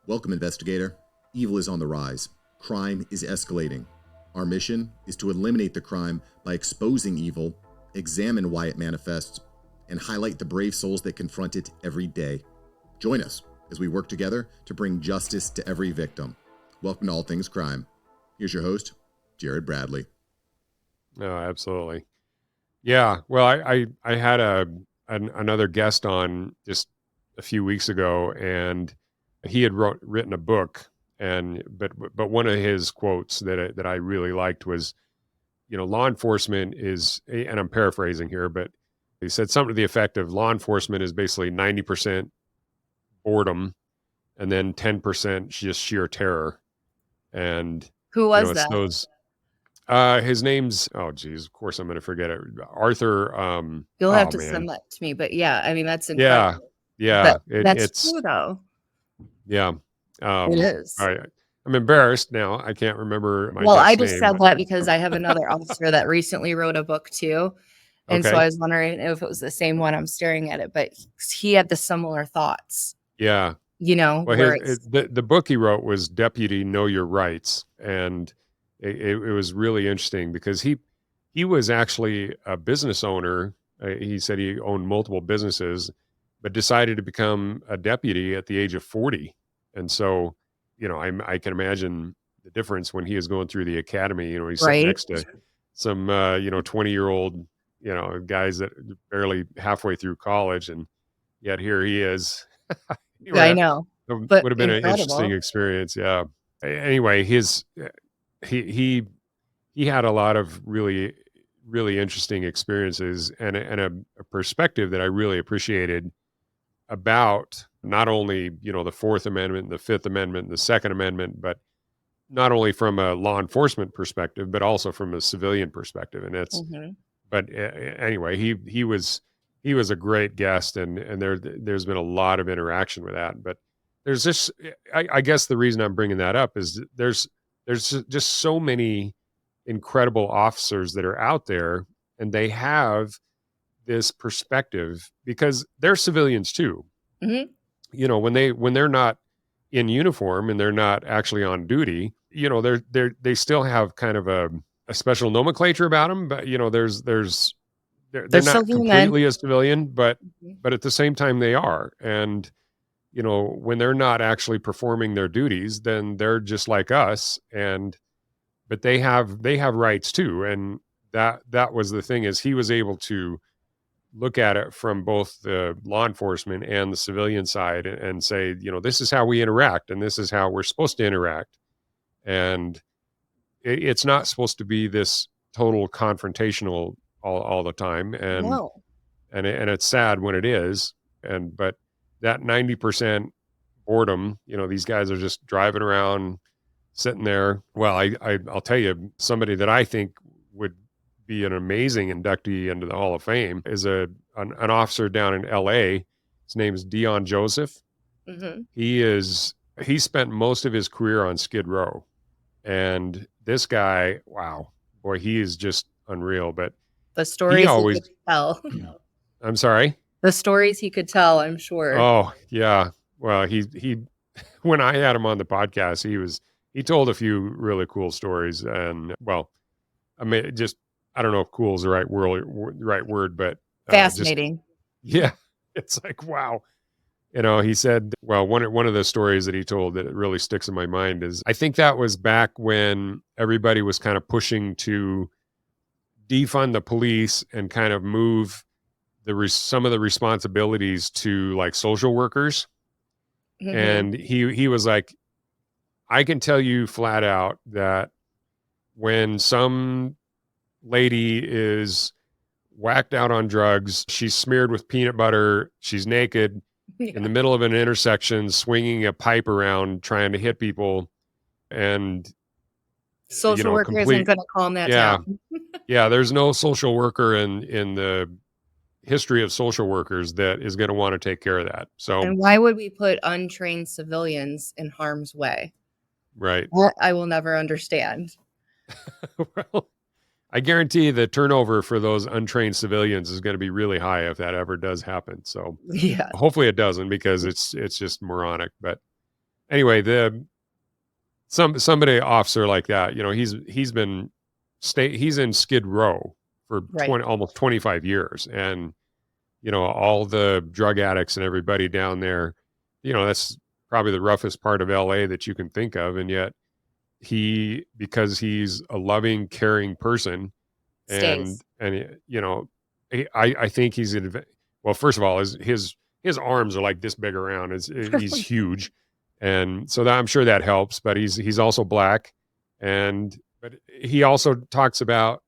Welcome, investigator. Evil is on the rise. Crime is escalating. Our mission is to eliminate the crime by exposing evil, examine why it manifests, and highlight the brave souls that confront it every day. Join us as we work together to bring justice to every victim. Welcome to All Things Crime. Here's your host, Jared Bradley. No, absolutely. Yeah. Well, I had another guest on just a few weeks ago, and he had written a book, but one of his quotes that I really liked was, law enforcement is, and I'm paraphrasing here, but he said something to the effect of law enforcement is basically 90% boredom and then 10% just sheer terror. And who was it's that? those. His name's, oh geez, of course I'm going to forget it. Arthur. You'll have to send that to me, but yeah, I mean, that's incredible. Yeah. That's true though. Yeah. It is. All right. I'm embarrassed now. I can't remember my I just name, said that because I have another officer that recently wrote a book too. And so I was wondering if it was the same one. I'm staring at it, but he had the similar thoughts. Yeah. Well, the book he wrote was Deputy Know Your Rights. And it was really interesting because he was actually a business owner. He said he owned multiple businesses, but decided to become a deputy at the age of 40. And so, I can imagine the difference when he is going through the academy. He's sitting next to some, 20-year-old, guys that are barely halfway through college. And yet here he is. I know. But would have been an interesting experience. Yeah. Anyway, he had a lot of really, really interesting experiences and a perspective that I really appreciated about not only, the Fourth Amendment, the Fifth Amendment, the Second Amendment, but not only from a law enforcement perspective, but also from a civilian perspective. And but anyway, he was a great guest, and there's been a lot of interaction with that. But there's this, I guess the reason I'm bringing that up is there's just so many incredible officers that are out there, and they have this perspective because they're civilians too. Mm-hmm. When they're not in uniform and they're not actually on duty, they still have kind of a special nomenclature about them, but they're not completely a civilian, but at the same time they are. And when they're not actually performing their duties, then they're just like us, but they have rights too. And that was the thing, is he was able to look at it from both the law enforcement and the civilian side and say, this is how we interact and this is how we're supposed to interact. And it's not supposed to be this total confrontational all the time. And, and it's sad when it is. But that 90% boredom, these guys are just driving around, sitting there. Well, I'll tell you, somebody that I think would be an amazing inductee into the Hall of Fame is an officer down in LA. His name is Dion Joseph. Mm-hmm. He spent most of his career on Skid Row. And this guy, wow, boy, he is just unreal. But the stories he could tell. I'm sorry? The stories he could tell, I'm sure. Oh, yeah. Well, he when I had him on the podcast, he told a few really cool stories. And, well, I mean, I don't know if cool is the right word, but fascinating. It's like, wow. He said, well, one of the stories that he told that really sticks in my mind is, I think that was back when everybody was kind of pushing to defund the police and kind of move some of the responsibilities to like social workers. Mm-hmm. And he was like, I can tell you flat out that when some lady is whacked out on drugs, she's smeared with peanut butter, she's naked in the middle of an intersection, swinging a pipe around, trying to hit people, and social worker isn't going to calm that down. Yeah, there's no social worker in the history of social workers that is going to want to take care of that. So, and why would we put untrained civilians in harm's way? Right. I will never understand. Well, I guarantee the turnover for those untrained civilians is going to be really high if that ever does happen. So hopefully it doesn't, because it's just moronic. But anyway, somebody officer like that, he's in Skid Row for Right. almost 25 years. And, all the drug addicts and everybody down there, that's probably the roughest part of LA that you can think of. And yet because he's a loving, caring person, and Stays. I think well, first of all, his arms are like this big around. He's huge. And so I'm sure that helps, but he's also black. But he also talks about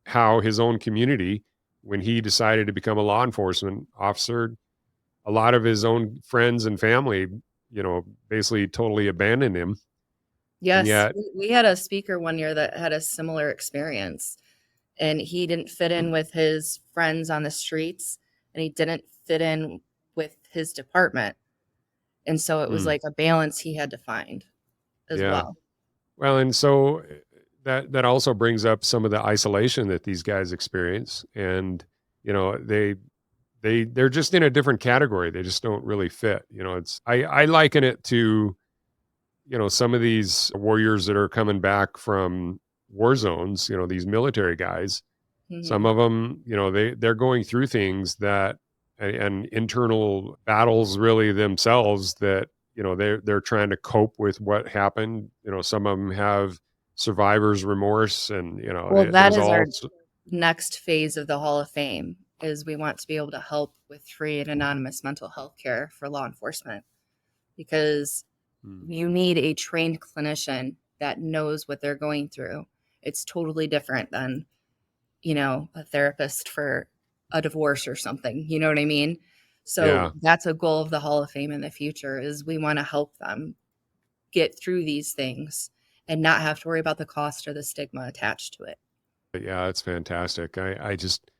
how his own community, when he decided to become a law enforcement officer, a lot of his own friends and family, basically totally abandoned him. And Yes, yet, we had a speaker one year that had a similar experience, and he didn't fit in with his friends on the streets, and he didn't fit in with his department. And so it was like a balance he had to find as yeah. well. Well, and so that also brings up some of the isolation that these guys experience. And, they're just in a different category. They just don't really fit. I liken it to, some of these warriors that are coming back from war zones, these military guys. Some Mhm. of them, they're going through things and internal battles really themselves that, they're trying to cope with what happened. Some of them have survivor's remorse, and, Well, that there's is all, our next phase of the Hall of Fame, is we want to be able to help with free and anonymous mental health care for law enforcement, because you need a trained clinician that knows what they're going through. It's totally different than, a therapist for a divorce or something. You know what I mean? So yeah. that's a goal of the Hall of Fame in the future, is we want to help them get through these things and not have to worry about the cost or the stigma attached to it. Yeah, it's fantastic. I just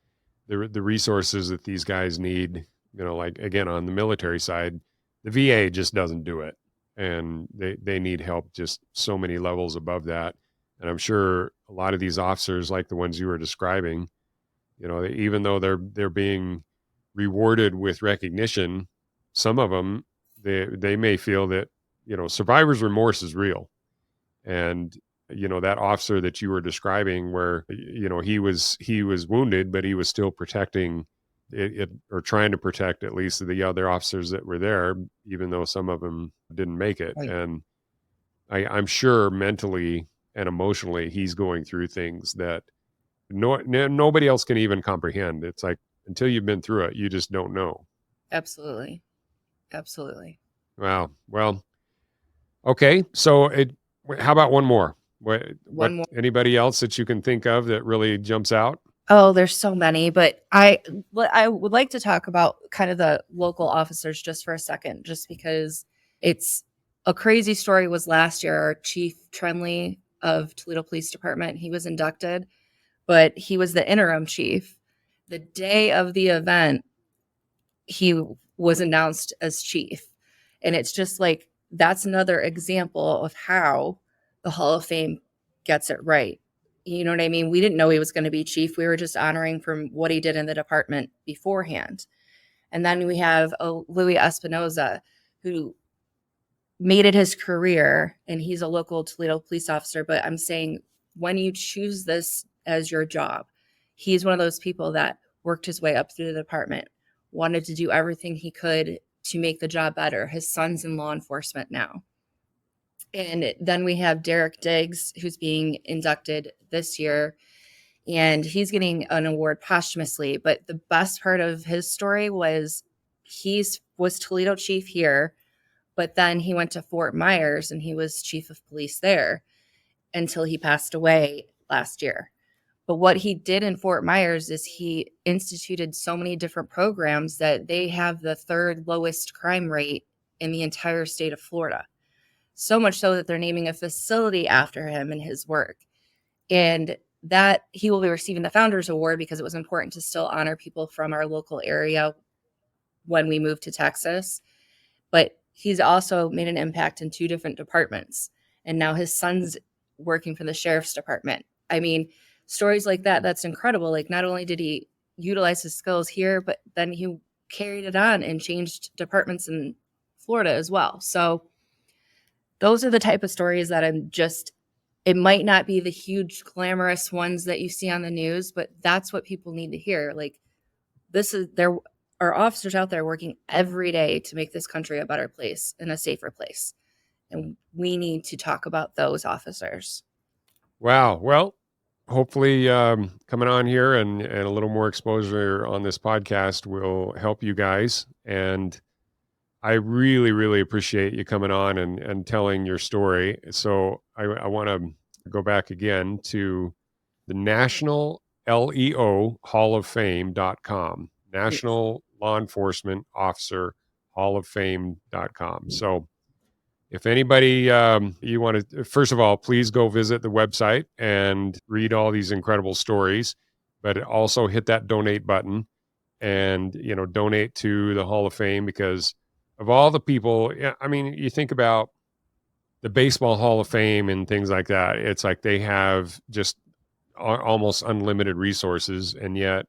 the resources that these guys need, like again on the military side, the VA just doesn't do it, and they need help just so many levels above that. And I'm sure a lot of these officers, like the ones you were describing, even though they're being rewarded with recognition, some of them they may feel that survivor's remorse is real. And that officer that you were describing, where he was wounded, but he was still protecting or trying to protect at least the other officers that were there, even though some of them didn't make it. Right. And I'm sure mentally and emotionally he's going through things that nobody else can even comprehend. It's like, until you've been through it, you just don't know. Absolutely. Absolutely. Wow. Well, okay. So how about one more? One more. Anybody else that you can think of that really jumps out? Oh, there's so many, but I would like to talk about kind of the local officers just for a second, just because it's a crazy story. Was last year, our Chief Trenley of Toledo Police Department, he was inducted, but he was the interim chief. The day of the event, he was announced as chief. And it's just like, that's another example of how the Hall of Fame gets it right. You know what I mean? We didn't know he was going to be chief. We were just honoring from what he did in the department beforehand. And then we have Louis Espinoza, who made it his career, and he's a local Toledo police officer. But I'm saying, when you choose this as your job, he's one of those people that worked his way up through the department, wanted to do everything he could to make the job better. His son's in law enforcement now. And then we have Derek Diggs, who's being inducted this year, and he's getting an award posthumously. But the best part of his story was was Toledo chief here, but then he went to Fort Myers and he was chief of police there until he passed away last year. But what he did in Fort Myers is he instituted so many different programs that they have the third lowest crime rate in the entire state of Florida. So much so that they're naming a facility after him and his work. And that he will be receiving the Founders Award because it was important to still honor people from our local area when we moved to Texas. But he's also made an impact in 2 different departments. And now his son's working for the sheriff's department. I mean, stories like that, that's incredible. Like, not only did he utilize his skills here, but then he carried it on and changed departments in Florida as well. So those are the type of stories that it might not be the huge glamorous ones that you see on the news, but that's what people need to hear. Like, there are officers out there working every day to make this country a better place and a safer place. And we need to talk about those officers. Wow. Well, hopefully coming on here and a little more exposure on this podcast will help you guys. And I really, really appreciate you coming on and telling your story. So I want to go back again to the National LEO Hall of Fame.com, National Law Enforcement Officer Hall of Fame.com. So if anybody, you want to, first of all, please go visit the website and read all these incredible stories, but also hit that donate button and, donate to the Hall of Fame, because of all the people, I mean, you think about the Baseball Hall of Fame and things like that. It's like they have just almost unlimited resources, and yet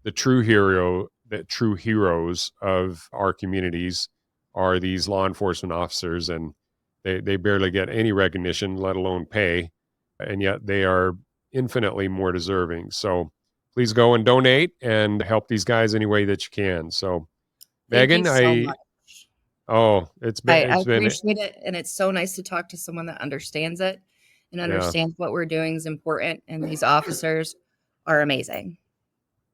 the true heroes of our communities are these law enforcement officers, and they barely get any recognition, let alone pay, and yet they are infinitely more deserving. So please go and donate and help these guys any way that you can. So, Megan, so much. It's been I appreciate it, and it's so nice to talk to someone that understands it and understands what we're doing is important, and these officers are amazing.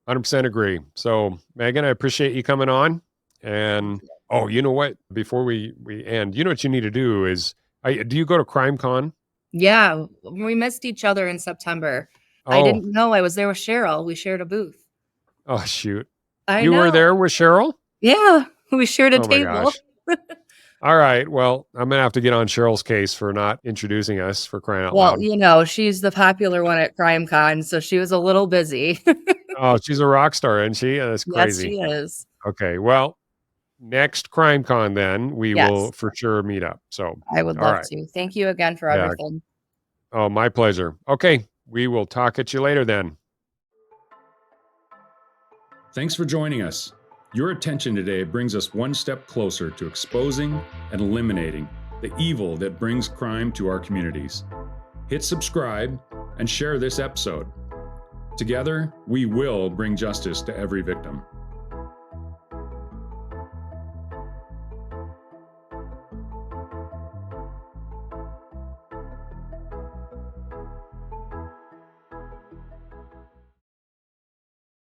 100% agree. So, Megan, I appreciate you coming on. And you know what? Before we end, you know what you need to do is, do you go to CrimeCon? Yeah, we missed each other in September. I didn't know I was there with Cheryl. We shared a booth. Oh, shoot. You were there with Cheryl? Yeah, we shared a table. My gosh. All right. Well, I'm going to have to get on Cheryl's case for not introducing us, for crying out loud. Well, she's the popular one at CrimeCon, so she was a little busy. Oh, she's a rock star, isn't she? That's crazy. Yes, she is. Okay. Well, next CrimeCon, then we will for sure meet up. So I would love to. Thank you again for everything. Oh, my pleasure. Okay. We will talk at you later then. Thanks for joining us. Your attention today brings us one step closer to exposing and eliminating the evil that brings crime to our communities. Hit subscribe and share this episode. Together, we will bring justice to every victim.